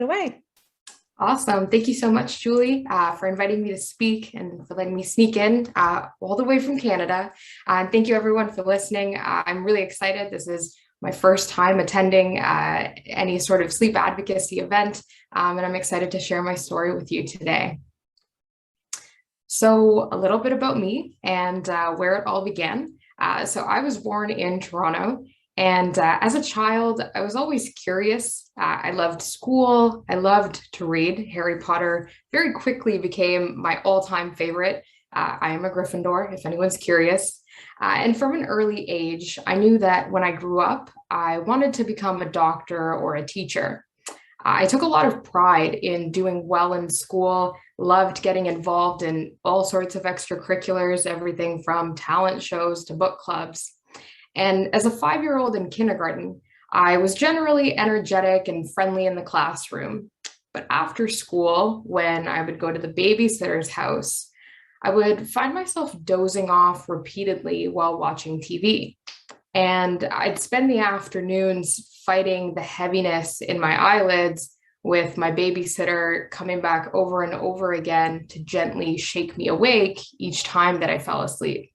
away. Awesome. Thank you so much, Julie, for inviting me to speak and for letting me sneak in all the way from Canada. And thank you, everyone, for listening. I'm really excited. This is my first time attending any sort of sleep advocacy event, and I'm excited to share my story with you today. So a little bit about me and where it all began. So I was born in Toronto. And as a child, I was always curious. I loved school. I loved to read. Harry Potter very quickly became my all-time favorite. I am a Gryffindor, if anyone's curious. And from an early age, I knew that when I grew up, I wanted to become a doctor or a teacher. I took a lot of pride in doing well in school, loved getting involved in all sorts of extracurriculars, everything from talent shows to book clubs. And as a 5-year-old in kindergarten, I was generally energetic and friendly in the classroom. But after school, when I would go to the babysitter's house, I would find myself dozing off repeatedly while watching TV. And I'd spend the afternoons fighting the heaviness in my eyelids with my babysitter coming back over and over again to gently shake me awake each time that I fell asleep.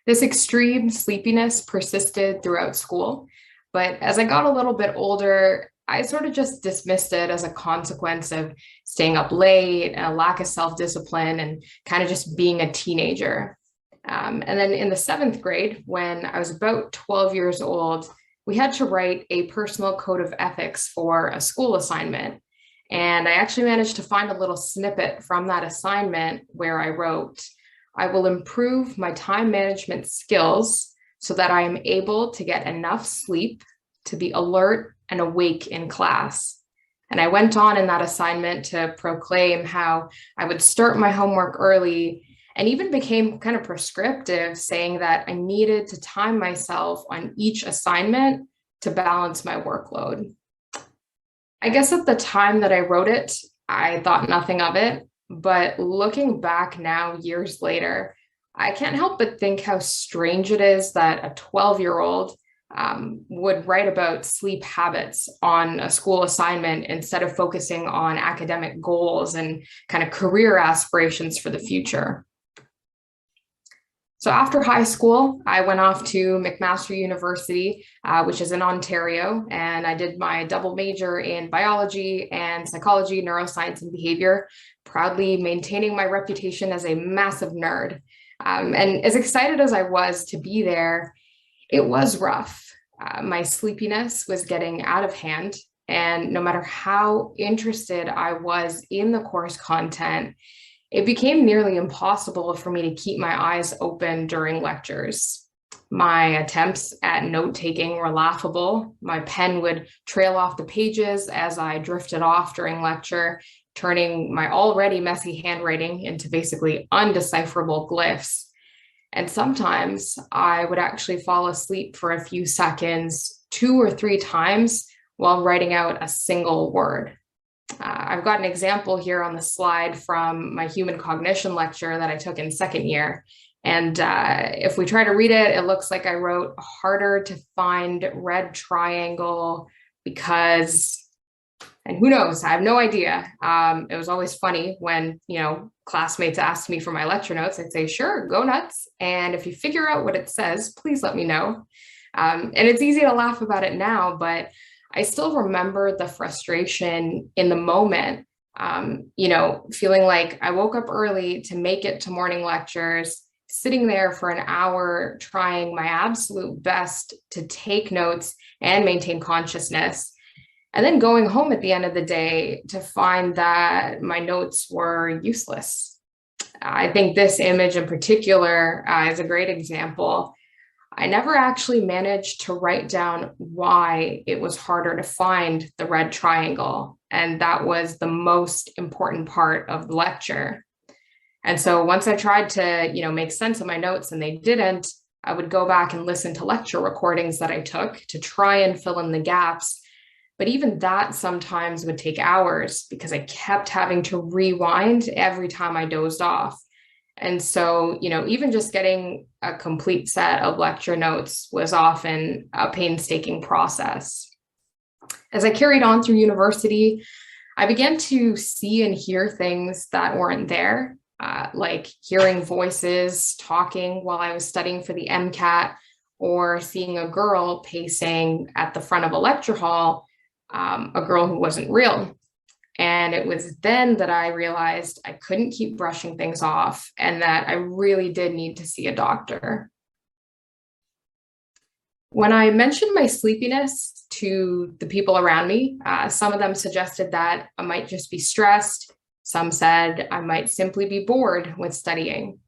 This extreme sleepiness persisted throughout school, but as I got a little bit older, I sort of just dismissed it as a consequence of staying up late and a lack of self-discipline and kind of just being a teenager. And then in the 7th grade, when I was about 12 years old, we had to write a personal code of ethics for a school assignment. And I actually managed to find a little snippet from that assignment where I wrote, "I will improve my time management skills so that I am able to get enough sleep to be alert and awake in class." And I went on in that assignment to proclaim how I would start my homework early and even became kind of prescriptive, saying that I needed to time myself on each assignment to balance my workload. I guess at the time that I wrote it, I thought nothing of it. But looking back now, years later, I can't help but think how strange it is that a 12-year-old would write about sleep habits on a school assignment instead of focusing on academic goals and kind of career aspirations for the future. So after high school, I went off to McMaster University, which is in Ontario, and I did my double major in biology and psychology, neuroscience, and behavior, proudly maintaining my reputation as a massive nerd. And as excited as I was to be there, it was rough. My sleepiness was getting out of hand, and no matter how interested I was in the course content, it became nearly impossible for me to keep my eyes open during lectures. My attempts at note-taking were laughable. My pen would trail off the pages as I drifted off during lecture, turning my already messy handwriting into basically undecipherable glyphs. And sometimes I would actually fall asleep for a few seconds, 2 or 3 times, while writing out a single word. I've got an example here on the slide from my human cognition lecture that I took in 2nd year. And if we try to read it, it looks like I wrote "harder to find red triangle because," and who knows, I have no idea. It was always funny when, classmates asked me for my lecture notes. I'd say, "Sure, go nuts. And if you figure out what it says, please let me know." And it's easy to laugh about it now, but I still remember the frustration in the moment, feeling like I woke up early to make it to morning lectures, sitting there for an hour, trying my absolute best to take notes and maintain consciousness, and then going home at the end of the day to find that my notes were useless. I think this image in particular is a great example. I never actually managed to write down why it was harder to find the red triangle. And that was the most important part of the lecture. And so once I tried to, make sense of my notes and they didn't, I would go back and listen to lecture recordings that I took to try and fill in the gaps. But even that sometimes would take hours because I kept having to rewind every time I dozed off. And so, even just getting a complete set of lecture notes was often a painstaking process. As I carried on through university, I began to see and hear things that weren't there, like hearing voices talking while I was studying for the MCAT, or seeing a girl pacing at the front of a lecture hall, a girl who wasn't real. And it was then that I realized I couldn't keep brushing things off and that I really did need to see a doctor. When I mentioned my sleepiness to the people around me, some of them suggested that I might just be stressed. Some said I might simply be bored with studying.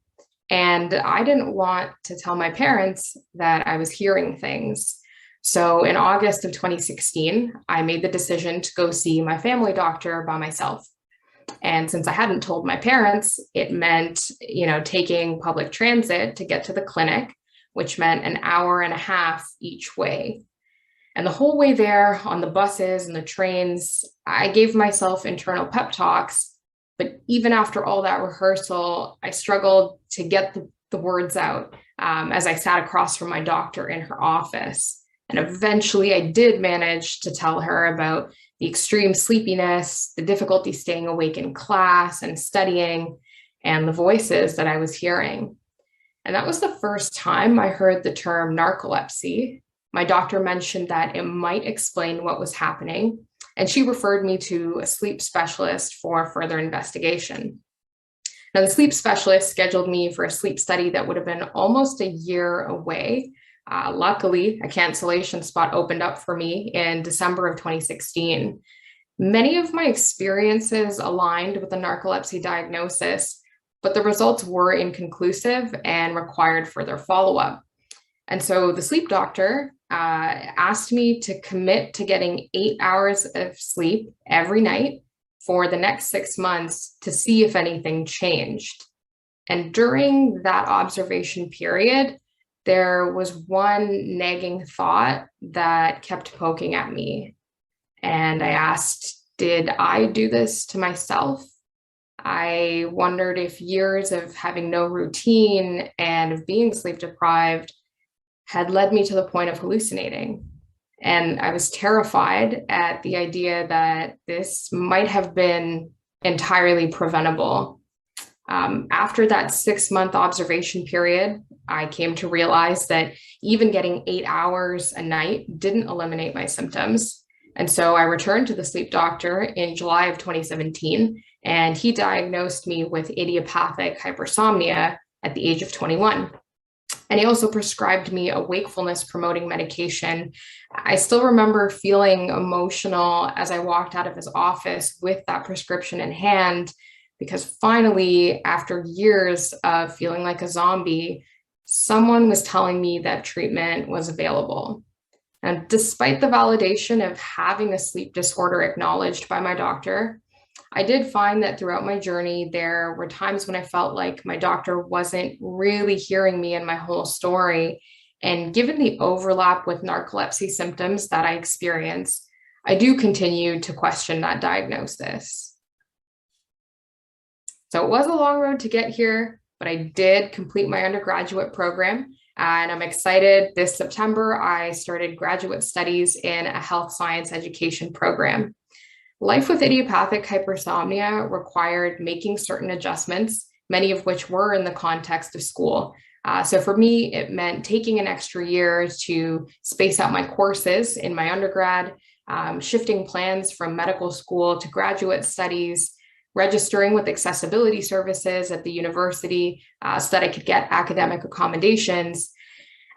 And I didn't want to tell my parents that I was hearing things. So in August of 2016, I made the decision to go see my family doctor by myself. And since I hadn't told my parents, it meant, taking public transit to get to the clinic, which meant an hour and a half each way. And the whole way there on the buses and the trains, I gave myself internal pep talks. But even after all that rehearsal, I struggled to get the words out as I sat across from my doctor in her office. And eventually I did manage to tell her about the extreme sleepiness, the difficulty staying awake in class and studying, and the voices that I was hearing. And that was the first time I heard the term narcolepsy. My doctor mentioned that it might explain what was happening, and she referred me to a sleep specialist for further investigation. Now, the sleep specialist scheduled me for a sleep study that would have been almost a year away. Luckily, a cancellation spot opened up for me in December of 2016. Many of my experiences aligned with the narcolepsy diagnosis, but the results were inconclusive and required further follow-up. And so the sleep doctor asked me to commit to getting 8 hours of sleep every night for the next 6 months to see if anything changed. And during that observation period, there was one nagging thought that kept poking at me. And I asked, did I do this to myself? I wondered if years of having no routine and of being sleep deprived had led me to the point of hallucinating. And I was terrified at the idea that this might have been entirely preventable. After that 6-month observation period, I came to realize that even getting 8 hours a night didn't eliminate my symptoms. And so I returned to the sleep doctor in July of 2017, and he diagnosed me with idiopathic hypersomnia at the age of 21. And he also prescribed me a wakefulness promoting medication. I still remember feeling emotional as I walked out of his office with that prescription in hand, because finally, after years of feeling like a zombie, someone was telling me that treatment was available. And despite the validation of having a sleep disorder acknowledged by my doctor, I did find that throughout my journey, there were times when I felt like my doctor wasn't really hearing me and my whole story. And given the overlap with narcolepsy symptoms that I experience, I do continue to question that diagnosis. So it was a long road to get here, but I did complete my undergraduate program. And I'm excited. This September, I started graduate studies in a health science education program. Life with idiopathic hypersomnia required making certain adjustments, many of which were in the context of school. So for me, it meant taking an extra year to space out my courses in my undergrad, shifting plans from medical school to graduate studies, registering with accessibility services at the university so that I could get academic accommodations,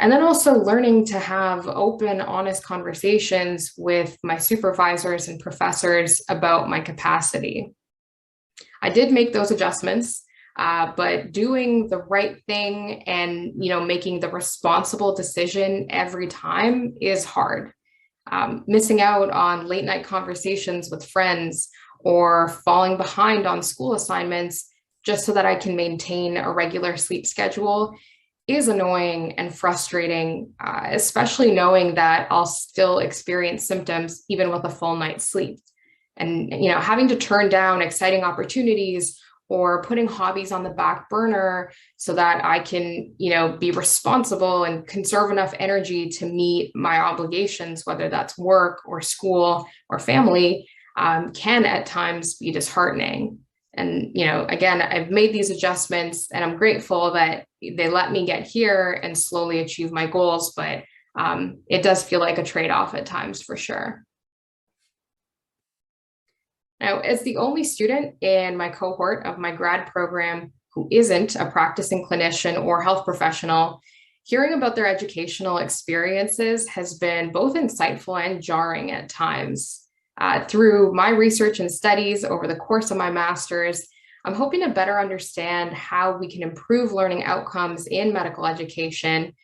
and then also learning to have open, honest conversations with my supervisors and professors about my capacity. I did make those adjustments, but doing the right thing and making the responsible decision every time is hard. Missing out on late night conversations with friends or falling behind on school assignments just so that I can maintain a regular sleep schedule is annoying and frustrating, especially knowing that I'll still experience symptoms even with a full night's sleep. And having to turn down exciting opportunities or putting hobbies on the back burner so that I can, be responsible and conserve enough energy to meet my obligations, whether that's work or school or family, can at times be disheartening. And, again, I've made these adjustments and I'm grateful that they let me get here and slowly achieve my goals. But it does feel like a trade-off at times for sure. Now, as the only student in my cohort of my grad program who isn't a practicing clinician or health professional, hearing about their educational experiences has been both insightful and jarring at times. Through my research and studies over the course of my master's, I'm hoping to better understand how we can improve learning outcomes in medical education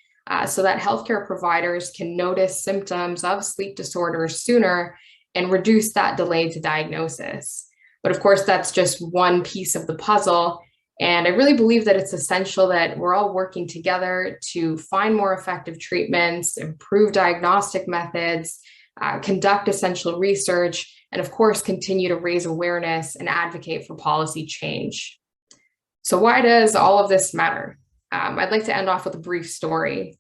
so that healthcare providers can notice symptoms of sleep disorders sooner and reduce that delay to diagnosis. But of course, that's just one piece of the puzzle. And I really believe that it's essential that we're all working together to find more effective treatments, improve diagnostic methods, conduct essential research, and of course, continue to raise awareness and advocate for policy change. So why does all of this matter? I'd like to end off with a brief story.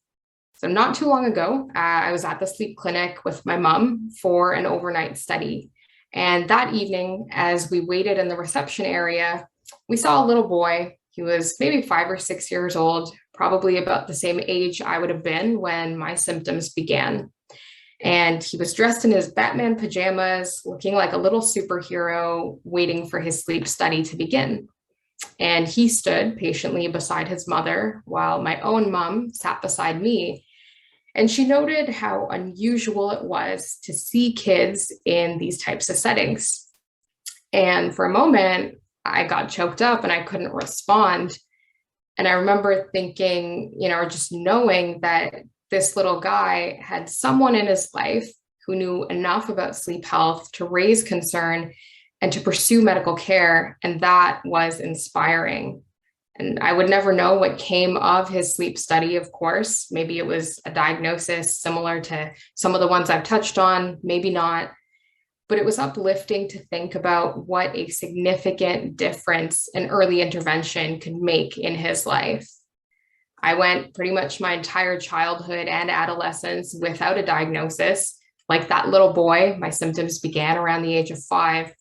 So not too long ago, I was at the sleep clinic with my mom for an overnight study. And that evening, as we waited in the reception area, we saw a little boy. He was maybe 5 or 6 years old, probably about the same age I would have been when my symptoms began. And he was dressed in his Batman pajamas, looking like a little superhero, waiting for his sleep study to begin. And he stood patiently beside his mother while my own mom sat beside me. And she noted how unusual it was to see kids in these types of settings. And for a moment, I got choked up and I couldn't respond. And I remember thinking, or just knowing that this little guy had someone in his life who knew enough about sleep health to raise concern and to pursue medical care. And that was inspiring. And I would never know what came of his sleep study, of course. Maybe it was a diagnosis similar to some of the ones I've touched on, maybe not. But it was uplifting to think about what a significant difference an early intervention could make in his life. I went pretty much my entire childhood and adolescence without a diagnosis. Like that little boy, my symptoms began around the age of 5.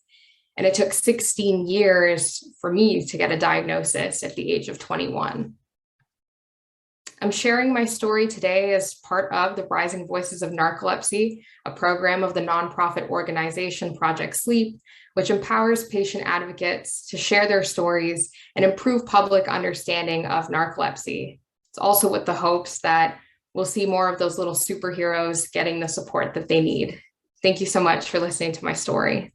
And it took 16 years for me to get a diagnosis at the age of 21. I'm sharing my story today as part of the Rising Voices of Narcolepsy, a program of the nonprofit organization Project Sleep, which empowers patient advocates to share their stories and improve public understanding of narcolepsy. It's also with the hopes that we'll see more of those little superheroes getting the support that they need. Thank you so much for listening to my story.